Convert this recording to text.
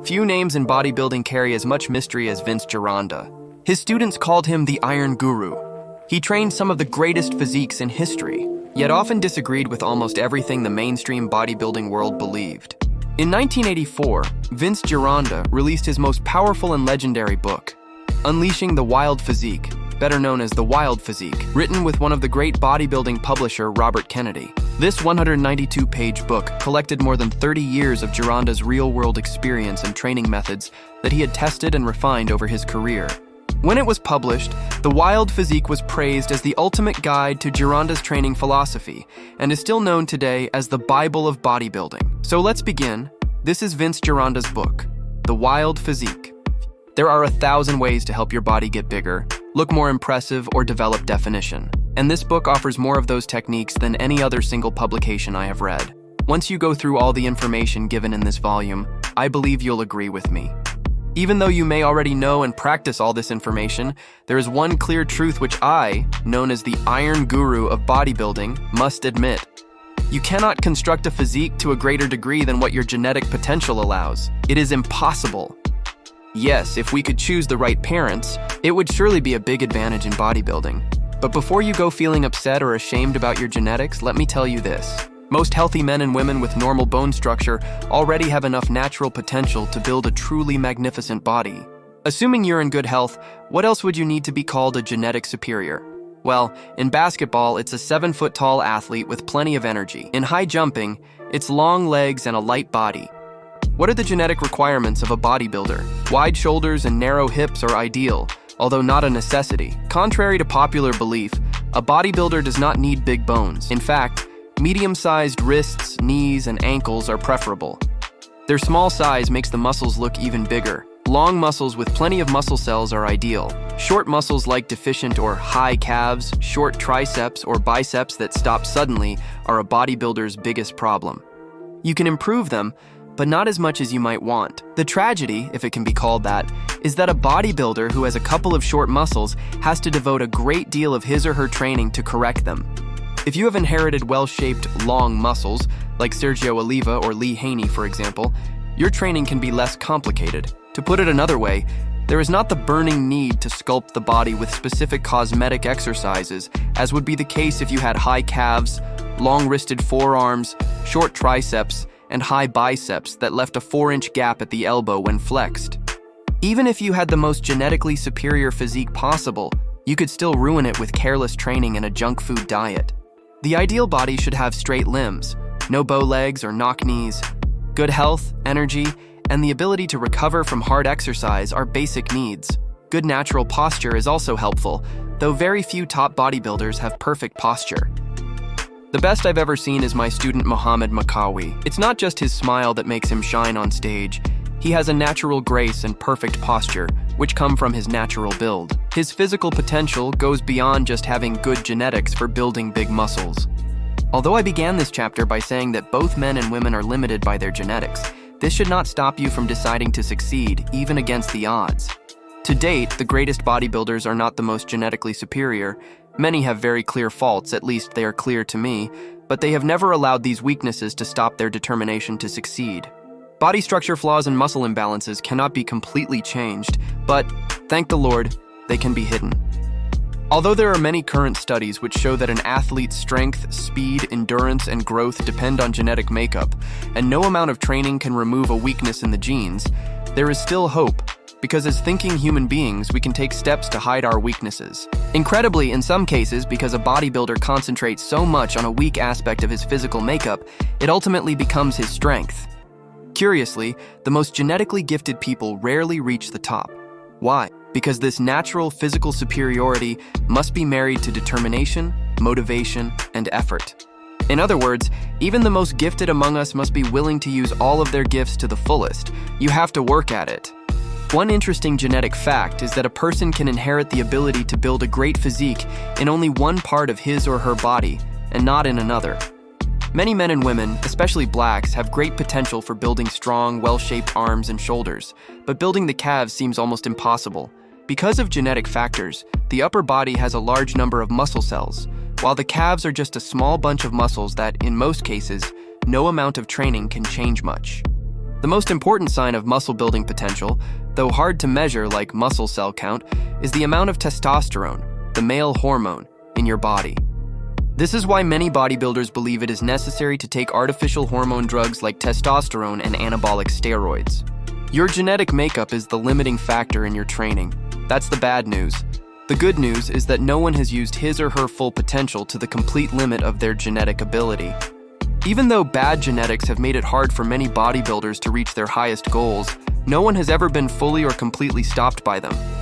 Few names in bodybuilding carry as much mystery as Vince Gironda. His students called him the Iron Guru. He trained some of the greatest physiques in history, yet often disagreed with almost everything the mainstream bodybuilding world believed. In 1984, Vince Gironda released his most powerful and legendary book, Unleashing the Wild Physique, better known as the Wild Physique, written with one of the great bodybuilding publisher, Robert Kennedy. This 192-page book collected more than 30 years of Gironda's real-world experience and training methods that he had tested and refined over his career. When it was published, the Wild Physique was praised as the ultimate guide to Gironda's training philosophy and is still known today as the Bible of Bodybuilding. So let's begin. This is Vince Gironda's book, The Wild Physique. There are 1,000 ways to help your body get bigger, look more impressive, or develop definition. And this book offers more of those techniques than any other single publication I have read. Once you go through all the information given in this volume, I believe you'll agree with me. Even though you may already know and practice all this information, there is one clear truth which I, known as the Iron Guru of bodybuilding, must admit. You cannot construct a physique to a greater degree than what your genetic potential allows. It is impossible. Yes, if we could choose the right parents, it would surely be a big advantage in bodybuilding. But before you go feeling upset or ashamed about your genetics, let me tell you this. Most healthy men and women with normal bone structure already have enough natural potential to build a truly magnificent body. Assuming you're in good health, what else would you need to be called a genetic superior? Well, in basketball, it's a 7-foot-tall athlete with plenty of energy. In high jumping, it's long legs and a light body. What are the genetic requirements of a bodybuilder? Wide shoulders and narrow hips are ideal, although not a necessity. Contrary to popular belief, a bodybuilder does not need big bones. In fact, medium-sized wrists, knees, and ankles are preferable. Their small size makes the muscles look even bigger. Long muscles with plenty of muscle cells are ideal. Short muscles like deficient or high calves, short triceps, or biceps that stop suddenly are a bodybuilder's biggest problem. You can improve them, but not as much as you might want. The tragedy, if it can be called that, is that a bodybuilder who has a couple of short muscles has to devote a great deal of his or her training to correct them. If you have inherited well-shaped, long muscles, like Sergio Oliva or Lee Haney, for example, your training can be less complicated. To put it another way, there is not the burning need to sculpt the body with specific cosmetic exercises, as would be the case if you had high calves, long-wristed forearms, short triceps, and high biceps that left a 4-inch gap at the elbow when flexed. Even if you had the most genetically superior physique possible, you could still ruin it with careless training and a junk food diet. The ideal body should have straight limbs, no bow legs or knock knees. Good health, energy, and the ability to recover from hard exercise are basic needs. Good natural posture is also helpful, though very few top bodybuilders have perfect posture. The best I've ever seen is my student Mohamed Makkawy. It's not just his smile that makes him shine on stage. He has a natural grace and perfect posture, which come from his natural build. His physical potential goes beyond just having good genetics for building big muscles. Although I began this chapter by saying that both men and women are limited by their genetics, this should not stop you from deciding to succeed, even against the odds. To date, the greatest bodybuilders are not the most genetically superior. Many have very clear faults, at least they are clear to me, but they have never allowed these weaknesses to stop their determination to succeed. Body structure flaws and muscle imbalances cannot be completely changed, but, thank the Lord, they can be hidden. Although there are many current studies which show that an athlete's strength, speed, endurance, and growth depend on genetic makeup, and no amount of training can remove a weakness in the genes, there is still hope, because as thinking human beings, we can take steps to hide our weaknesses. Incredibly, in some cases, because a bodybuilder concentrates so much on a weak aspect of his physical makeup, it ultimately becomes his strength. Curiously, the most genetically gifted people rarely reach the top. Why? Because this natural physical superiority must be married to determination, motivation, and effort. In other words, even the most gifted among us must be willing to use all of their gifts to the fullest. You have to work at it. One interesting genetic fact is that a person can inherit the ability to build a great physique in only one part of his or her body, and not in another. Many men and women, especially blacks, have great potential for building strong, well-shaped arms and shoulders, but building the calves seems almost impossible. Because of genetic factors, the upper body has a large number of muscle cells, while the calves are just a small bunch of muscles that, in most cases, no amount of training can change much. The most important sign of muscle building potential, though hard to measure like muscle cell count, is the amount of testosterone, the male hormone, in your body. This is why many bodybuilders believe it is necessary to take artificial hormone drugs like testosterone and anabolic steroids. Your genetic makeup is the limiting factor in your training. That's the bad news. The good news is that no one has used his or her full potential to the complete limit of their genetic ability. Even though bad genetics have made it hard for many bodybuilders to reach their highest goals, no one has ever been fully or completely stopped by them.